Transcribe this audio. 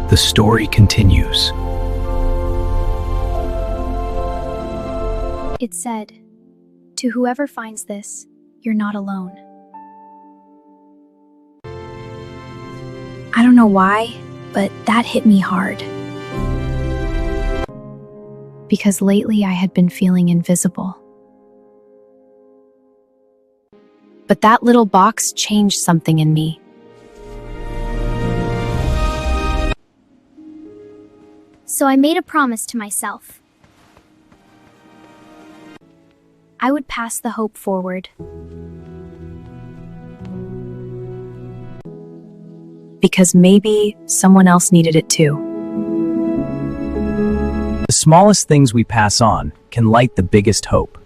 The story continues. It said, "To whoever finds this, you're not alone." I don't know why, but that hit me hard. Because lately I had been feeling invisible. But that little box changed something in me. So I made a promise to myself. I would pass the hope forward. Because maybe someone else needed it too. The smallest things we pass on can light the biggest hope.